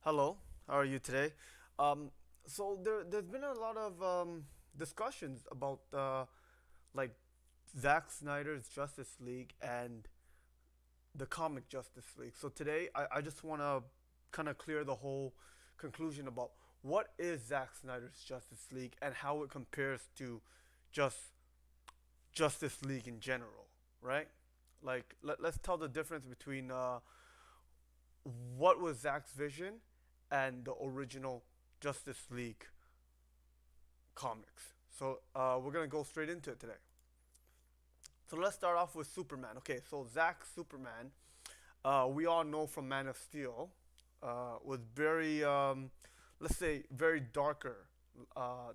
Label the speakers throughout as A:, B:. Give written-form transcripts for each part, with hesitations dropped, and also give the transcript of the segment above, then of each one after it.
A: Hello, how are you today? Um, there's been a lot of discussions about like Zack Snyder's Justice League and the comic Justice League. So today I just want to kind of clear the whole conclusion about what is Zack Snyder's Justice League and how it compares to just Justice League in general, right? Like let's tell the difference between what was Zack's vision and the original Justice League comics. We're gonna go straight into it today. So let's start off with Superman. Okay, so Zack's Superman, we all know from Man of Steel, was very, let's say, very darker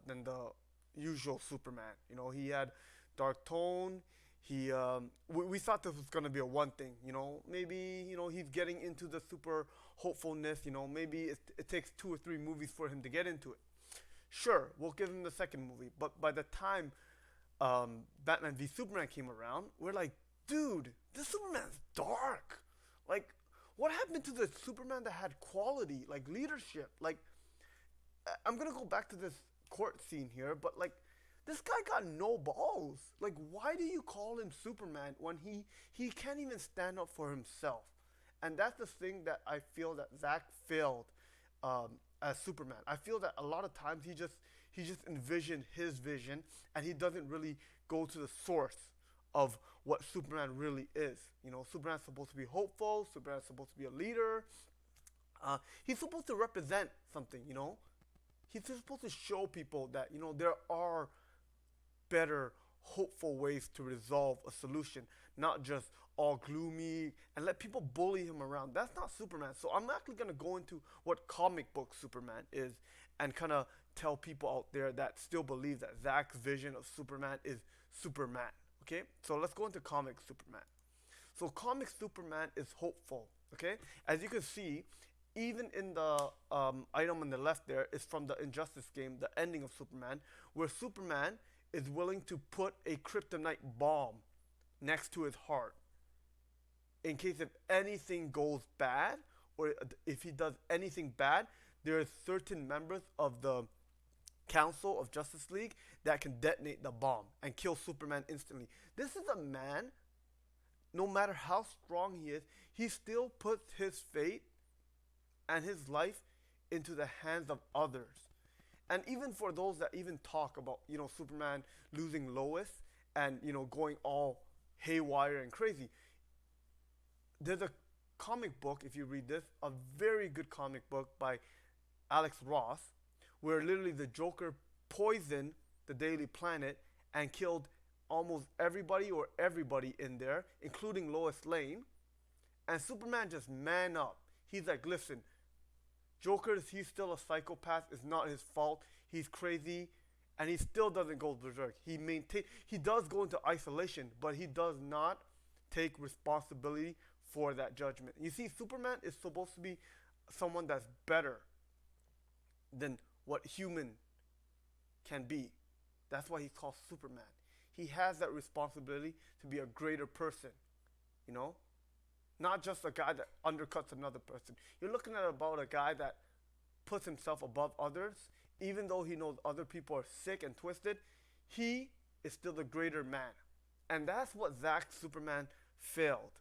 A: than the usual Superman. You know, he had dark tone. We thought this was gonna be a one thing. You know, maybe he's getting into the super hopefulness. You know, maybe it takes two or three movies for him to get into it. Sure, we'll give him the second movie, but by the time Batman v Superman came around, we're like, dude, this Superman's dark. Like, what happened to the Superman that had quality, like leadership? Like, I'm gonna go back to this court scene here, but like, this guy got no balls. Like, why do you call him Superman when he can't even stand up for himself? And that's the thing that I feel that Zack failed as Superman. I feel that a lot of times he just envisioned his vision and he doesn't really go to the source of what Superman really is. You know, Superman's supposed to be hopeful. Superman's supposed to be a leader. He's supposed to represent something. You know, he's supposed to show people that there are better, hopeful ways to resolve a solution, not just all gloomy and let people bully him around. That's not Superman. So I'm actually gonna go into what comic book Superman is and kind of tell people out there that still believe that Zack's vision of Superman is Superman. Okay, so let's go into comic Superman. So comic Superman is hopeful. Okay, as you can see, even in the item on the left there is from the Injustice game, the ending of Superman, where Superman is willing to put a kryptonite bomb next to his heart in case if anything goes bad or if he does anything bad, there are certain members of the Council of Justice League that can detonate the bomb and kill Superman instantly. This is a man, no matter how strong he is, he still puts his fate and his life into the hands of others. And even for those that even talk about, Superman losing Lois and, going all haywire and crazy, there's a comic book, if you read this, a very good comic book by Alex Ross, where literally the Joker poisoned the Daily Planet and killed almost everybody in there, including Lois Lane. And Superman just man up. He's like, listen, Joker, he's still a psychopath. It's not his fault. He's crazy, and he still doesn't go berserk. He does go into isolation, but he does not take responsibility for that judgment. You see, Superman is supposed to be someone that's better than what human can be. That's why he's called Superman. He has that responsibility to be a greater person, you know? Not just a guy that undercuts another person. You're looking at about a guy that puts himself above others, even though he knows other people are sick and twisted, he is still the greater man. And that's what Zack Superman failed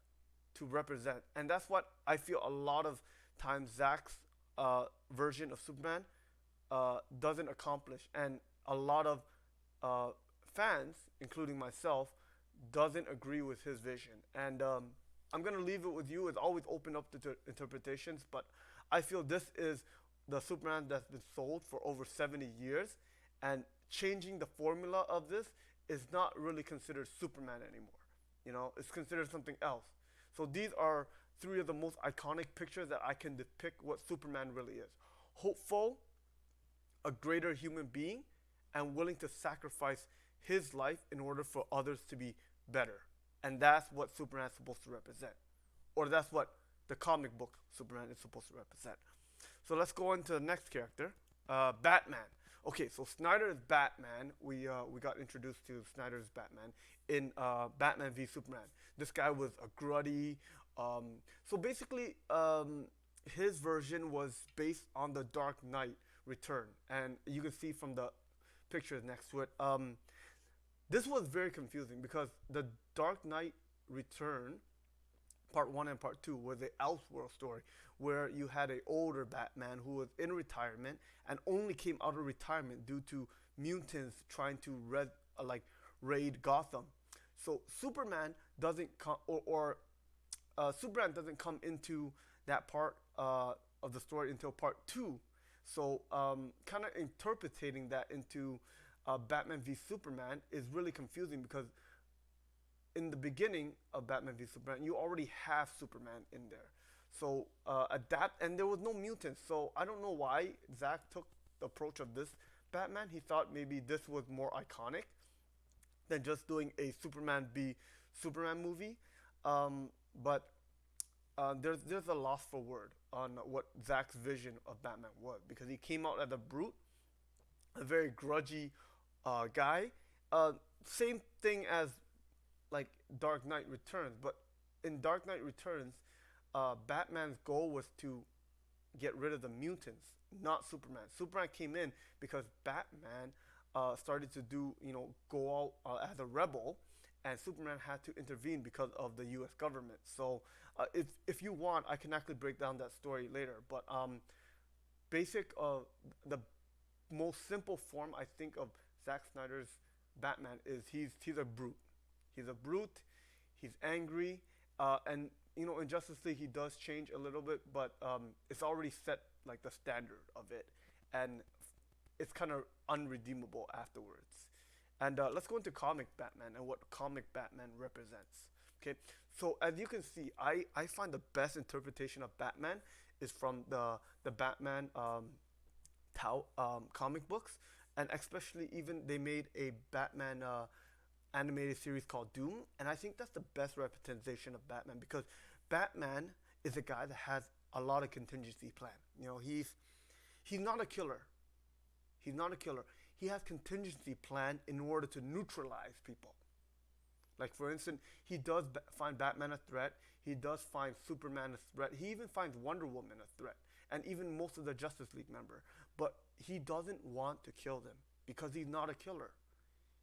A: to represent. And that's what I feel a lot of times Zack's version of Superman doesn't accomplish. And a lot of fans, including myself, doesn't agree with his vision. And I'm gonna leave it with you. It's always open up to interpretations, but I feel this is the Superman that's been sold for over 70 years, and changing the formula of this is not really considered Superman anymore. You know, it's considered something else. So these are three of the most iconic pictures that I can depict what Superman really is: hopeful, a greater human being, and willing to sacrifice his life in order for others to be better. And that's what Superman is supposed to represent. Or that's what the comic book Superman is supposed to represent. So let's go into the next character, Batman. Okay, so Snyder's Batman, we got introduced to Snyder's Batman in Batman v Superman. This guy was a gruddy. So basically, his version was based on the Dark Knight Return, and you can see from the pictures next to it. This was very confusing because the Dark Knight Return part one and part two was the Elseworld story, where you had a older Batman who was in retirement and only came out of retirement due to mutants trying to raid Gotham. So Superman doesn't come, or Superman doesn't come into that part of the story until part two. So kind of interpreting that into Batman v Superman is really confusing because in the beginning of Batman v Superman, you already have Superman in there. So adapt, and there was no mutants. So I don't know why Zack took the approach of this Batman. He thought maybe this was more iconic than just doing a Superman v Superman movie. But there's a loss for word on what Zack's vision of Batman was because he came out as a brute, a very grudgy guy. Same thing as like Dark Knight Returns, but in Dark Knight Returns, Batman's goal was to get rid of the mutants, not Superman. Superman came in because Batman started to go out as a rebel, and Superman had to intervene because of the U.S. government. So if you want, I can actually break down that story later. But the most simple form I think of Zack Snyder's Batman is he's a brute. He's a brute. He's angry, and in Justice League he does change a little bit, but it's already set like the standard of it, and it's kind of unredeemable afterwards. And let's go into comic Batman and what comic Batman represents. Okay, so as you can see, I find the best interpretation of Batman is from the Batman comic books, and especially even they made a Batman animated series called Doom, and I think that's the best representation of Batman because Batman is a guy that has a lot of contingency plan. He's not a killer. He's not a killer. He has contingency plan in order to neutralize people. Like for instance, he does find Batman a threat. He does find Superman a threat. He even finds Wonder Woman a threat, and even most of the Justice League member. But he doesn't want to kill them because he's not a killer.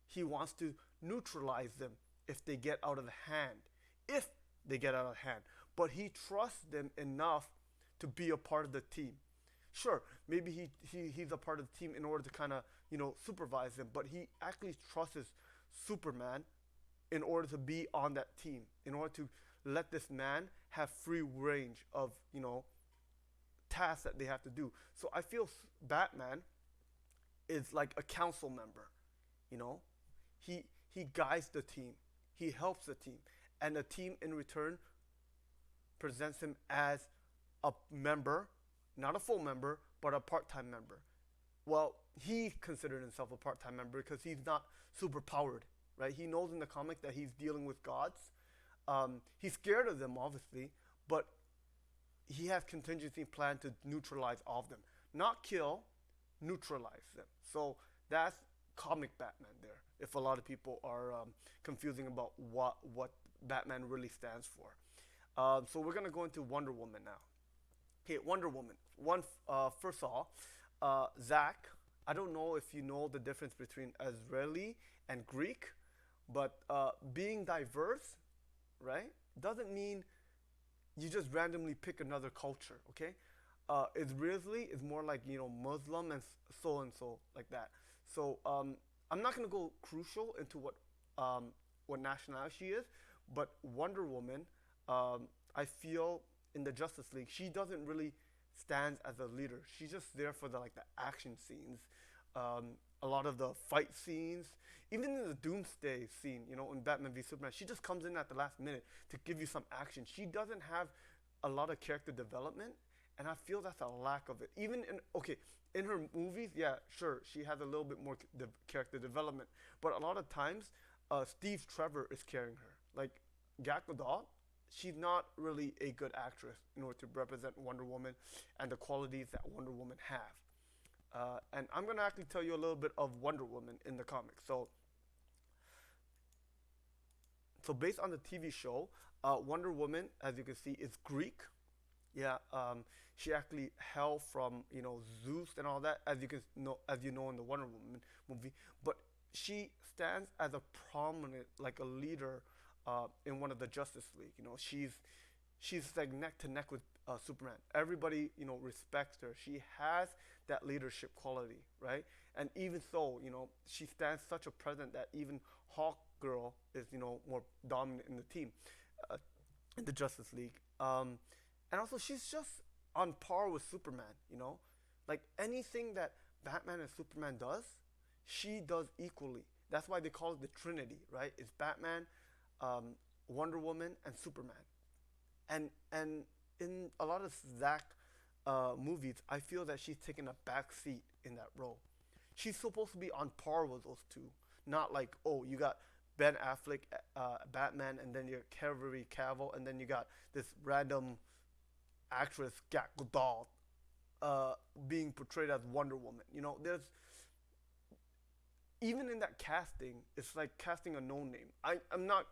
A: He wants to neutralize them if they get out of hand. If they get out of hand. But he trusts them enough to be a part of the team. Sure, maybe he's a part of the team in order to kind of, supervise them, but he actually trusts Superman in order to be on that team, in order to let this man have free range of, tasks that they have to do. So I feel Batman is like a council member, He guides the team. He helps the team. And the team in return presents him as a member, not a full member, but a part-time member. Well, he considered himself a part-time member because he's not super powered, right? He knows in the comic that he's dealing with gods. He's scared of them, obviously, but he has contingency plan to neutralize all of them. Not kill, neutralize them. So that's comic Batman there, if a lot of people are confusing about what Batman really stands for. So we're going to go into Wonder Woman now. Okay, Wonder Woman. First of all, Zach, I don't know if you know the difference between Israeli and Greek, but being diverse, right, doesn't mean you just randomly pick another culture, okay? Israeli is more like, Muslim and so like that. So I'm not going to go crucial into what nationality she is, but Wonder Woman, I feel in the Justice League, she doesn't really stand as a leader. She's just there for the action scenes, a lot of the fight scenes, even in the Doomsday scene, in Batman v Superman, she just comes in at the last minute to give you some action. She doesn't have a lot of character development, and I feel that's a lack of it. Even in her movies, yeah, sure, she has a little bit more character development, but a lot of times, Steve Trevor is carrying her. Like Gal Gadot, she's not really a good actress in order to represent Wonder Woman and the qualities that Wonder Woman have. And I'm going to actually tell you a little bit of Wonder Woman in the comics. So based on the TV show, Wonder Woman, as you can see, is Greek. Yeah, she actually hailed from Zeus and all that, as you can know, as you know in the Wonder Woman movie. But she stands as a prominent, like a leader, in one of the Justice League. She's like neck to neck with Superman. Everybody respects her. She has that leadership quality, right? And even so, she stands such a presence that even Hawk Girl is more dominant in the team, uh, in the Justice League. And also she's just on par with Superman. Like anything that Batman and Superman does, she does equally. That's why they call it the Trinity, right? It's Batman, Wonder Woman, and Superman. And in a lot of Zack movies, I feel that she's taken a back seat in that role. She's supposed to be on par with those two, not like, oh, you got Ben Affleck, Batman, and then you got Henry Cavill, and then you got this random actress Gal Gadot being portrayed as Wonder Woman. There's even in that casting, it's like casting a no name. I'm not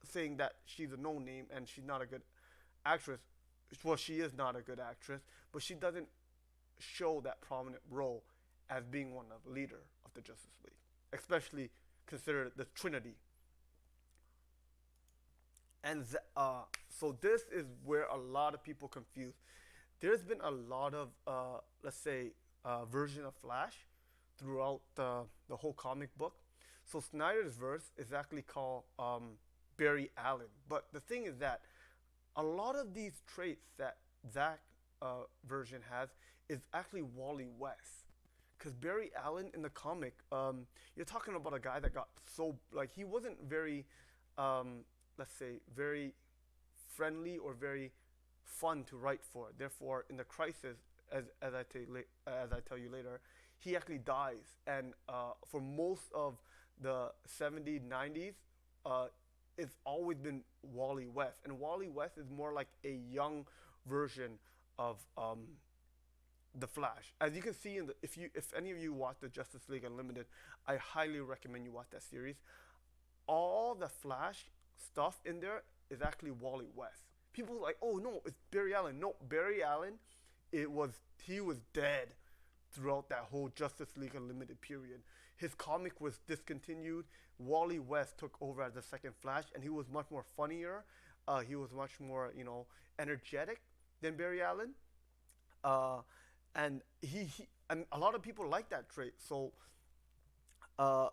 A: saying that she's a no name and she's not a good actress. Well, she is not a good actress, but she doesn't show that prominent role as being one of the leader of the Justice League, especially consider the Trinity. And so this is where a lot of people confuse. There's been a lot of, let's say, version of Flash throughout the whole comic book. So Snyder's verse is actually called Barry Allen. But the thing is that a lot of these traits that Zack version has is actually Wally West. Because Barry Allen in the comic, you're talking about a guy that got so, like, he wasn't very, let's say, very friendly or very fun to write for. Therefore, in the crisis, as I tell you later, he actually dies. And for most of the 70s, 90s, it's always been Wally West. And Wally West is more like a young version of the Flash. As you can see if any of you watch the Justice League Unlimited, I highly recommend you watch that series. All the Flash stuff in there is actually Wally West. People are like, oh no, it's Barry Allen. No, Barry Allen, he was dead throughout that whole Justice League Unlimited period. His comic was discontinued. Wally West took over as the second Flash, and he was much more funnier. He was much more, energetic than Barry Allen. And and a lot of people like that trait. So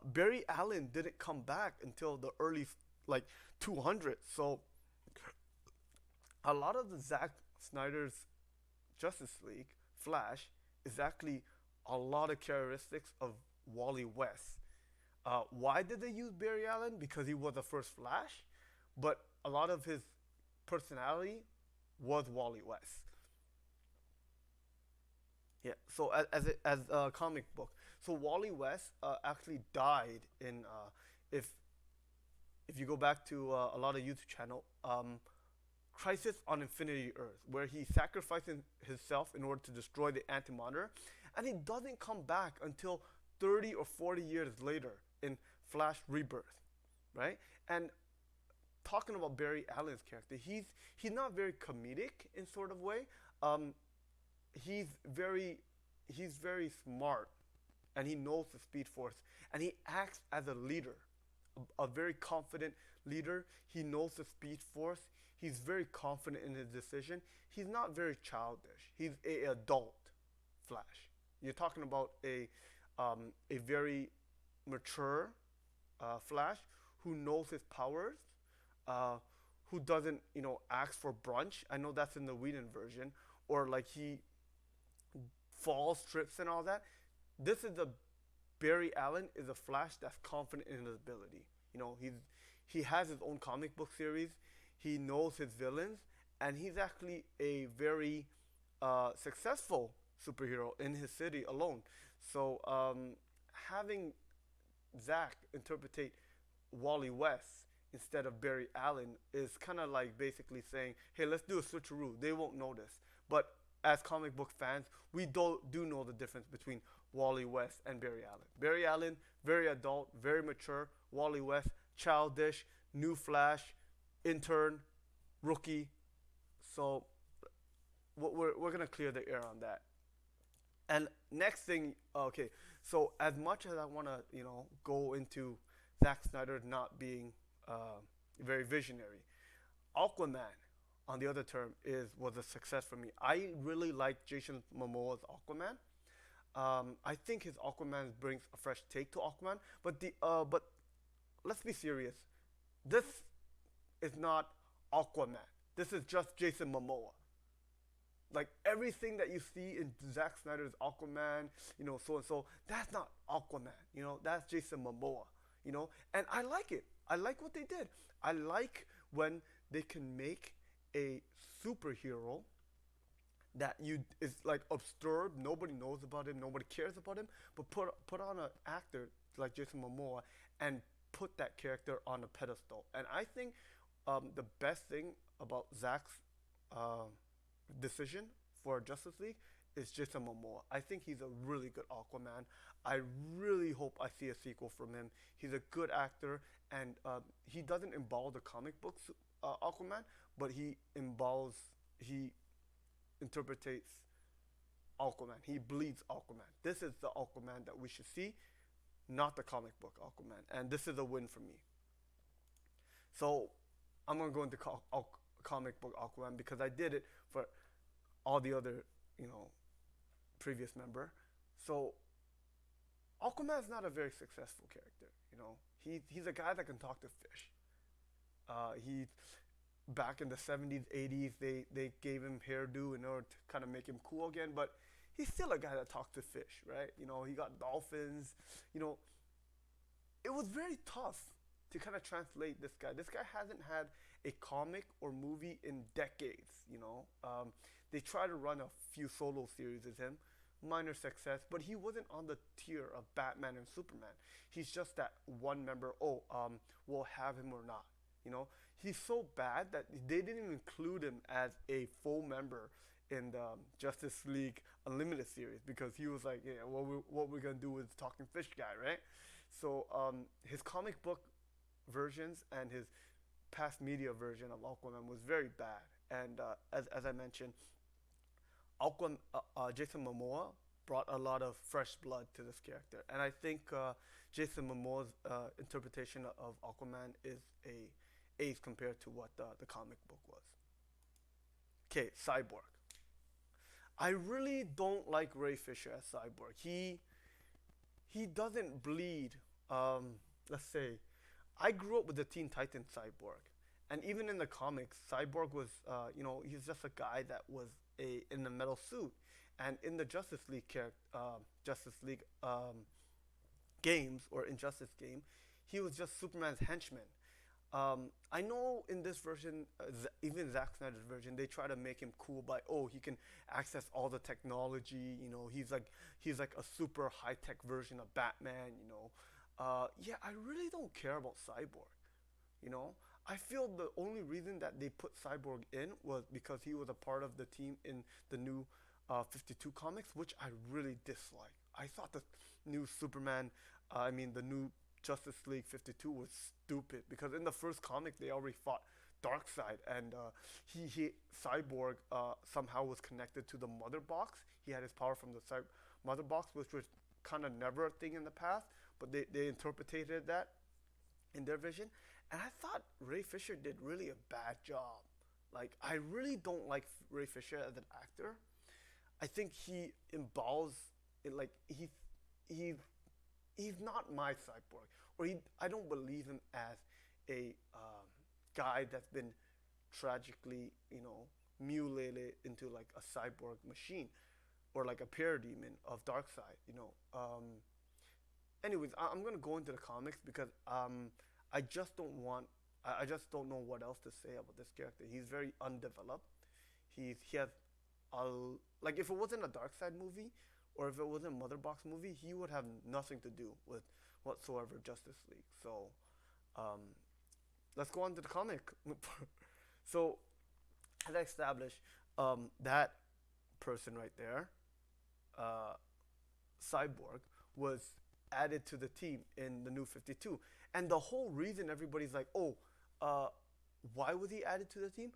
A: Barry Allen didn't come back until the early like 200. So a lot of the Zack Snyder's Justice League Flash is actually a lot of characteristics of Wally West. Why did they use Barry Allen? Because he was the first Flash, but a lot of his personality was Wally West. Yeah. So as a comic book, so Wally West actually died in if if you go back to a lot of YouTube channel, Crisis on Infinity Earth, where he sacrifices himself in order to destroy the Antimatter, and he doesn't come back until 30 or 40 years later in Flash Rebirth, right? And talking about Barry Allen's character, he's not very comedic in sort of way. Um, he's very smart, and he knows the Speed Force, and he acts as a leader, a very confident leader. He knows the Speed Force. He's very confident in his decision. He's not very childish. He's a adult Flash. You're talking about a very mature Flash who knows his powers, who doesn't ask for brunch. I know that's in the Whedon version, or like he falls, trips, and all that. This is a Barry Allen is a Flash that's confident in his ability. He has his own comic book series. He knows his villains, and he's actually a very successful superhero in his city alone. So having Zach interpretate Wally West instead of Barry Allen is kind of like basically saying, hey, let's do a switcheroo. They won't notice. But as comic book fans, we do know the difference between Wally West and Barry Allen. Barry Allen, very adult, very mature. Wally West, childish, new Flash, intern, rookie. So we're gonna clear the air on that. And next thing, okay, so as much as I wanna go into Zack Snyder not being very visionary, Aquaman, on the other term, is was a success for me. I really like Jason Momoa's Aquaman. I think his Aquaman brings a fresh take to Aquaman, but let's be serious. This is not Aquaman. This is just Jason Momoa. Like everything that you see in Zack Snyder's Aquaman, so and so, that's not Aquaman. That's Jason Momoa. And I like it. I like what they did. I like when they can make a superhero that you is like obscure, nobody knows about him, nobody cares about him, but put on an actor like Jason Momoa and put that character on a pedestal. And I think the best thing about Zack's uh, decision for Justice League is Jason Momoa. I think he's a really good Aquaman. I really hope I see a sequel from him. He's a good actor, and he doesn't embody the comic books Aquaman, but he interprets Aquaman. He bleeds Aquaman. This is the Aquaman that we should see, not the comic book Aquaman. And this is a win for me. So I'm gonna go into comic book Aquaman because I did it for all the other, previous member. So Aquaman is not a very successful character. He's a guy that can talk to fish. He back in the 70s, 80s, they gave him hairdo in order to kind of make him cool again, but he's still a guy that talks to fish, right? He got dolphins. It was very tough to kind of translate this guy. This guy hasn't had a comic or movie in decades. They tried to run a few solo series with him, minor success, but he wasn't on the tier of Batman and Superman. He's just that one member. We'll have him or not. He's so bad that they didn't include him as a full member in the Justice League Unlimited series because he was like, yeah, what we're gonna do with talking fish guy, right? So his comic book versions and his past media version of Aquaman was very bad. And as I mentioned, Jason Momoa brought a lot of fresh blood to this character, and I think Jason Momoa's interpretation of Aquaman is a ace compared to what the comic book was. Okay, Cyborg. I really don't like Ray Fisher as Cyborg. He doesn't bleed. Let's say, I grew up with the Teen Titans Cyborg, and even in the comics, Cyborg was, he's just a guy that was in a metal suit, and in the Justice League games or Injustice game, he was just Superman's henchman. I know in this version, even Zack Snyder's version, they try to make him cool by he can access all the technology. He's like a super high tech version of Batman. Yeah, I really don't care about Cyborg. I feel the only reason that they put Cyborg in was because he was a part of the team in the new 52 comics, which I really dislike. I thought the new the new Justice League 52 was stupid because in the first comic they already fought Darkseid, and Cyborg somehow was connected to the Mother Box. He had his power from the Mother Box, which was kind of never a thing in the past, but they interpreted that in their vision. And I thought Ray Fisher did really a bad job. Like, I really don't like Ray Fisher as an actor. I think he embowels it, like he's not my Cyborg, or I don't believe him as a guy that's been tragically, mutilated into like a cyborg machine, or like a parademon of Darkseid. Anyways, I'm gonna go into the comics because I just don't want. I just don't know what else to say about this character. He's very undeveloped. He has like, if it wasn't a Darkseid movie, or if it wasn't a Mother Box movie, he would have nothing to do with whatsoever Justice League. So let's go on to the comic. So as I established, that person right there, Cyborg, was added to the team in the new 52. And the whole reason everybody's like, why was he added to the team?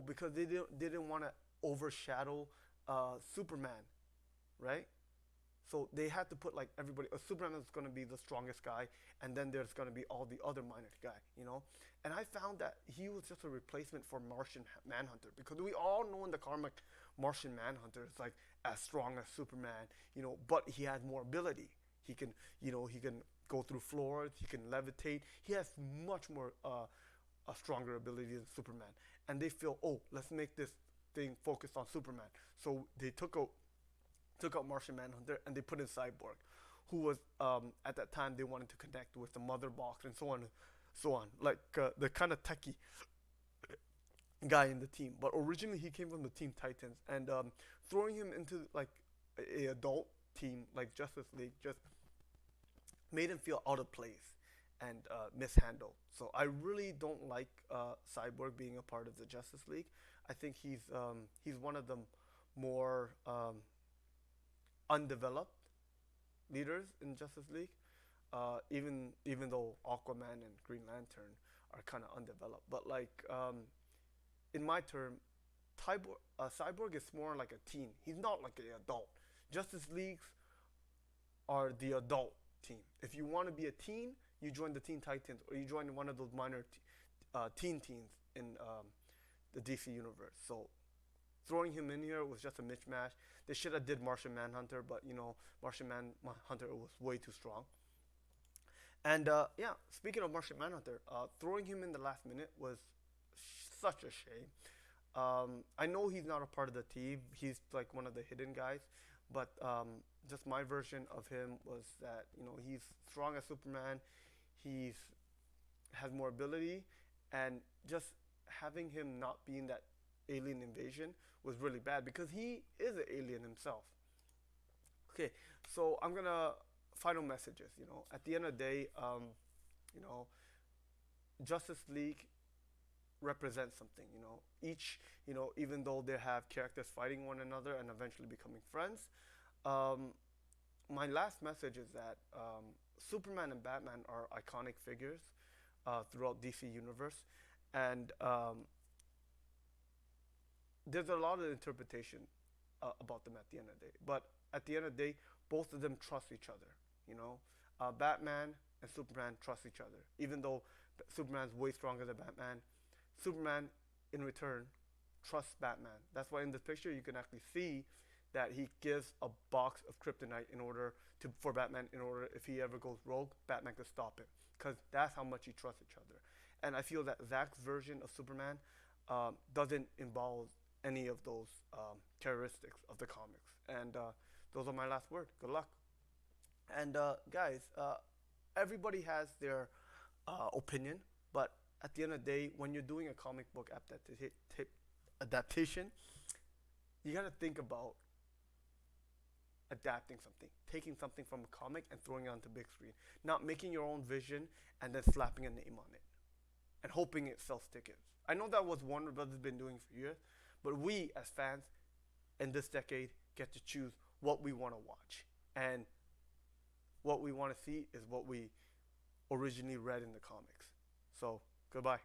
A: Because they didn't want to overshadow Superman, right? So they had to put like everybody. Superman is going to be the strongest guy, and then there's going to be all the other minor guy, you know. And I found that he was just a replacement for Martian Manhunter because we all know in the comic, Martian Manhunter is like as strong as Superman, you know, but he has more ability. He can, you know, he can go through floors. He can levitate. He has much more a stronger ability than Superman. And they feel, oh, let's make this thing focused on Superman. So they took out Martian Manhunter and they put in Cyborg, who was at that time they wanted to connect with the mother box and so on, so on, like the kind of techie guy in the team. But originally he came from the Team Titans, and throwing him into like a adult team like Justice League just made him feel out of place and mishandled. So I really don't like Cyborg being a part of the Justice League. I think he's one of the more undeveloped leaders in Justice League. Even though Aquaman and Green Lantern are kind of undeveloped, but like in my term, Cyborg is more like a teen. He's not like an adult. Justice Leagues are the adult team. If you want to be a teen, you join the Teen Titans or you join one of those minor teen teams in the DC universe. So throwing him in here was just a mismatch. They should have did Martian Manhunter, but you know, Martian Manhunter was way too strong. And yeah, speaking of Martian Manhunter, throwing him in the last minute was such a shame. I know he's not a part of the team. He's like one of the hidden guys, but just my version of him was that, you know, he's strong as Superman. He's has more ability, and just having him not be in that alien invasion was really bad because he is an alien himself. Okay, so I'm gonna final messages. You know, at the end of the day, you know, Justice League represents something. You know, each, you know, even though they have characters fighting one another and eventually becoming friends, my last message is that Superman and Batman are iconic figures throughout DC universe, and there's a lot of interpretation about them at the end of the day. But at the end of the day, both of them trust each other. You know, Batman and Superman trust each other. Even though Superman's way stronger than Batman, Superman in return trusts Batman. That's why in this picture you can actually see that he gives a box of kryptonite in order for Batman, in order if he ever goes rogue, Batman can stop him, because that's how much he trusts each other. And I feel that Zack's version of Superman doesn't involve any of those characteristics of the comics. And those are my last words. Good luck. And guys, everybody has their opinion, but at the end of the day, when you're doing a comic book adaptation, you gotta think about adapting something, taking something from a comic and throwing it onto big screen, not making your own vision and then slapping a name on it and hoping it sells tickets. I know that was Warner Brothers been doing for years, but we as fans in this decade get to choose what we want to watch, and what we want to see is what we originally read in the comics. So goodbye.